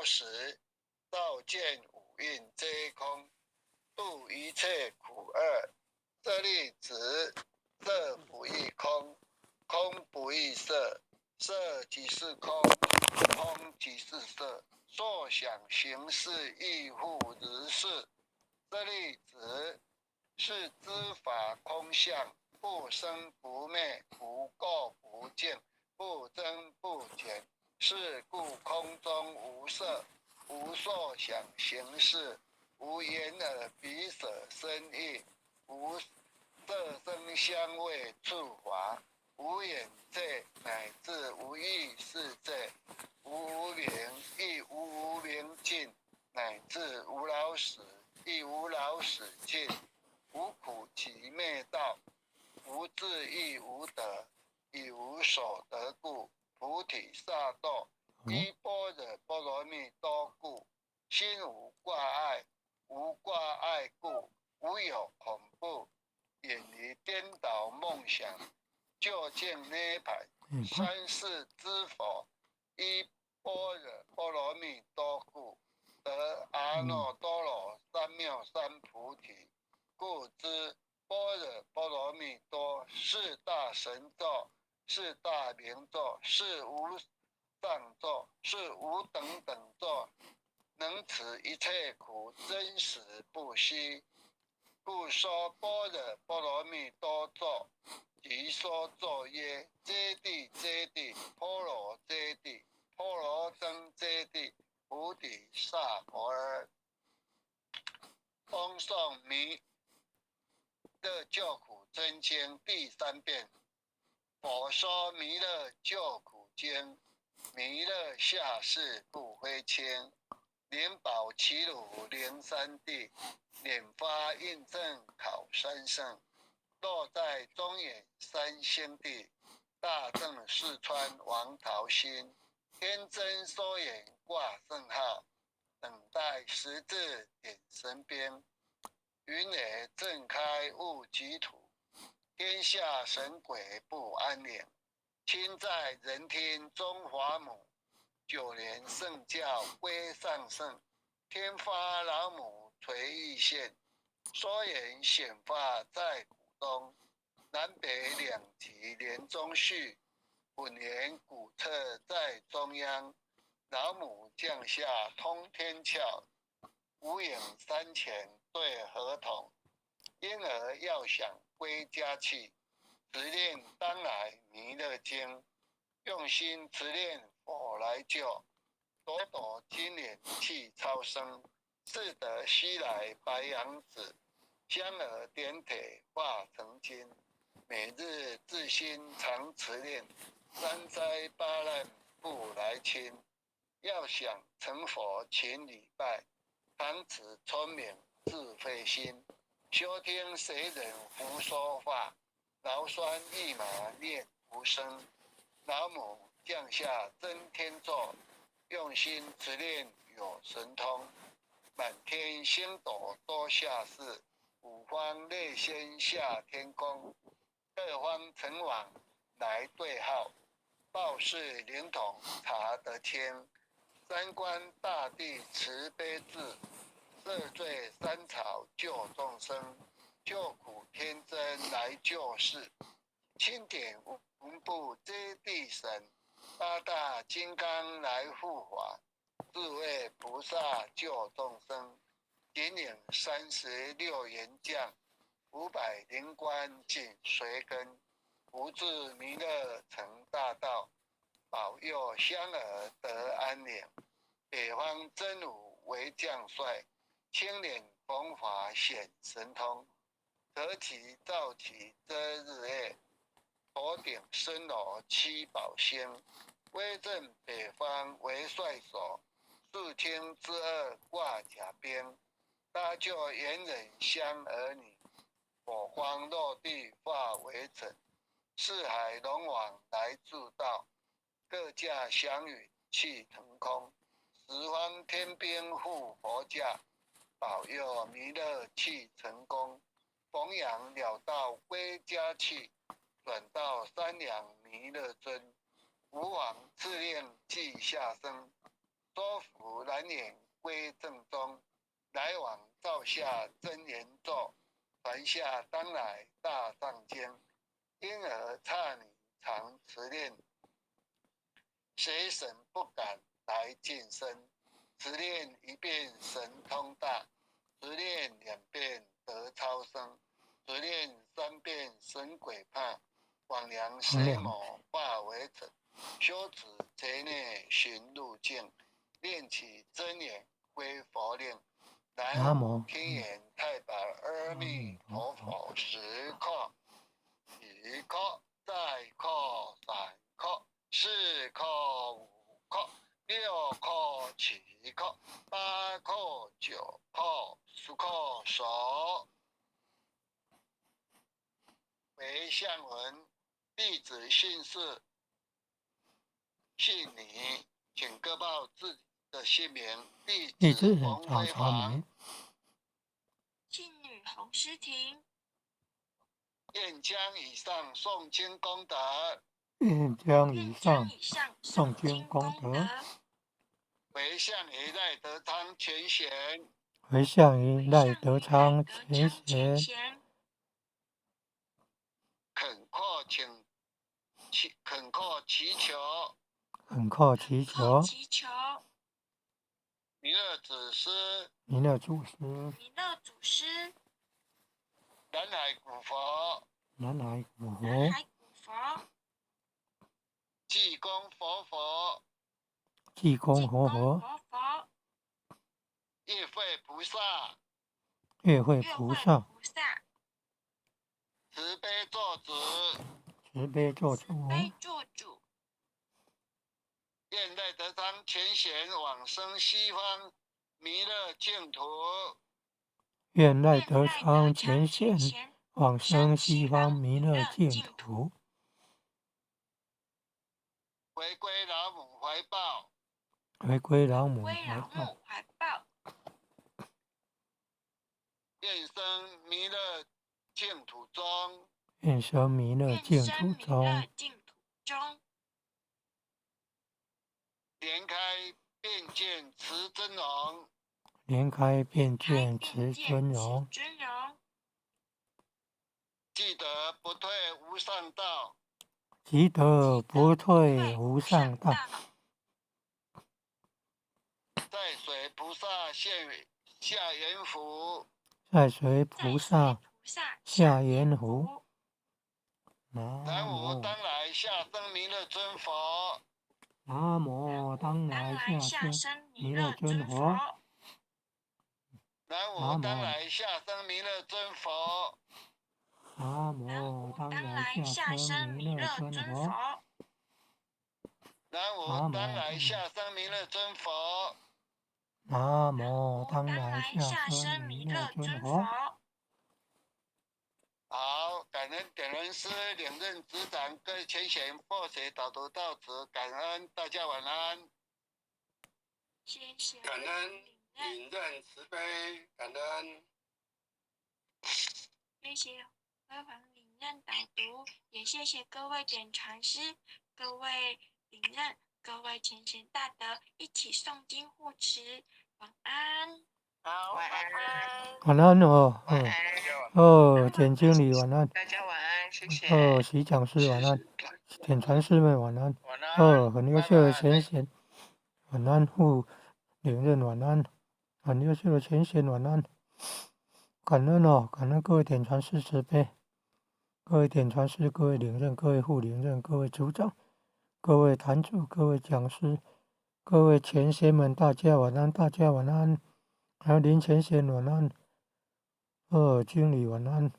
多时，照见五蕴皆空，度一切苦厄。舍利子，色不异空，空不异色，色即是空，空即是色。所想行识亦复如是。舍利子，是知法空相，不生不灭，不垢不净，不增不减。是故空中无色，无所想行识，无眼耳鼻舌身意，无色声香味触法，无眼界，乃至无意识界，无无明，亦无无明尽，乃至无老死，亦无老死尽。无苦集灭道，无智亦无得，以无所得故，菩提萨埵依般若波罗蜜多故，心无挂碍，无挂碍故，无有恐怖，远离颠倒梦想，究竟涅槃。三世之佛依般若波罗蜜多故，得阿耨多罗三藐三菩提。故知般若波罗蜜多是大神咒，是大明咒，是无上咒，是无等等咒，能持一切苦，真实不虚。故说般若波罗蜜多咒，即说咒曰：揭谛揭谛，波罗揭谛，波罗僧揭谛，菩提萨婆诃。恭诵弥勒救苦真经第3遍。佛说弥勒救苦经，弥勒下世不非轻，灵宝齐鲁灵山地，拈发印证考三圣。落在中原三星地，大正四川王桃心，天真收眼挂圣号，等待十字点神鞭。云野正开悟极土，天下神鬼不安宁。亲在人天中华母，9年圣教归上圣。天发老母垂玉线，缩眼显发在股东。南北两极连中续，本年古册在中央。老母降下通天窍，无影山前对合同。因而要想归家去，持念当来弥勒经，用心持念佛来救。朵朵金莲气超生，自得西来白羊子，香而点铁化成金。每日自心常持念，三灾八难不来侵。要想成佛勤礼拜，常持聪明智慧心。休听谁人胡说话，劳酸一马念无声。老母降下真天咒，用心持念有神通。满天星斗多下世，五方列仙下天宫。各方城隍来对号，报事灵统查得清。三官大帝慈悲智，赦罪三草救众生。救苦天真来救世，钦点文部揭谛神。八大金刚来护法，智慧菩萨救众生。引领36员将，500灵官紧随跟。无智弥勒成大道，保佑香儿得安宁。北方真武为将帅，青脸弘法显神通。得其造其遮日月，头顶森罗七宝星。威震北方为帅首，肃清之恶挂甲兵。搭救猿人香儿女，火光落地化为尘。四海龙王来助道，各驾祥云气腾空。十方天兵护佛驾，保佑弥勒去成功。弘扬了道归家去，转到三两弥勒尊。吾王敕令记下生，说服蓝眼归正中，来往照下真言咒，传下当来大藏经，因而刹你常持念，谁神不敢来近身？持念一遍神通大，持念2遍得超生，持念3遍神鬼怕，往量邪魔化为尘，修持劫内寻路径，念起真言归佛令。南无天眼太白阿弥陀佛，10课，1课，再课3课，4课5课，6课7课，8课9课，10课手。为相文，弟子姓氏，姓李，请各报自己的姓名。弟子冯辉煌，姓女洪诗婷，愿将以上诵经功德，愿将以上诵经功德，回向于赖德昌全贤，回向于赖德昌全贤，恳阔祈求，恳阔祈求，弥勒祖师，弥勒祖师，南海古佛，南海古佛，济公活佛，济公活佛，月会菩萨，月会菩萨，慈悲做主，慈悲做主，愿赖德昌全贤往生西方弥勒净土，愿赖德昌全贤往生西方弥勒净土，回归老母怀抱，回归老母怀抱，愿生弥勒净土中，愿生弥勒净土中，莲开便见慈真容，莲开便见慈尊容，记得不退无上道，积德不退无上道，在水菩萨下元福，在随菩萨下盐湖，南无当来下生弥勒尊佛，南无当来下生弥勒尊佛，南无当来下生弥勒尊佛，南无当来下生弥勒尊佛，南无当来下生弥勒尊佛，南无当来下生弥勒尊佛。好，感恩点人师领任执掌各位全贤破学导读到此，感恩大家晚安。谢谢。感恩领任慈悲，感恩。谢谢辉煌领任导读，也谢谢各位点传师、各位领任、各位全贤大德一起诵经护持，晚安。好，晚安。晚安哦，简经理晚安。大家晚安，谢谢。徐讲师晚安，点传师们晚安。晚安。很优秀的全贤晚安，副领任晚安，很优秀的全贤晚安。感恩感恩各位点传师慈悲，各位点传师、各位领任、各位副领任、各位组长、各位坛主、各位讲师、各位全贤们，大家晚安，大家晚安。还有林全贤晚安，经理晚安。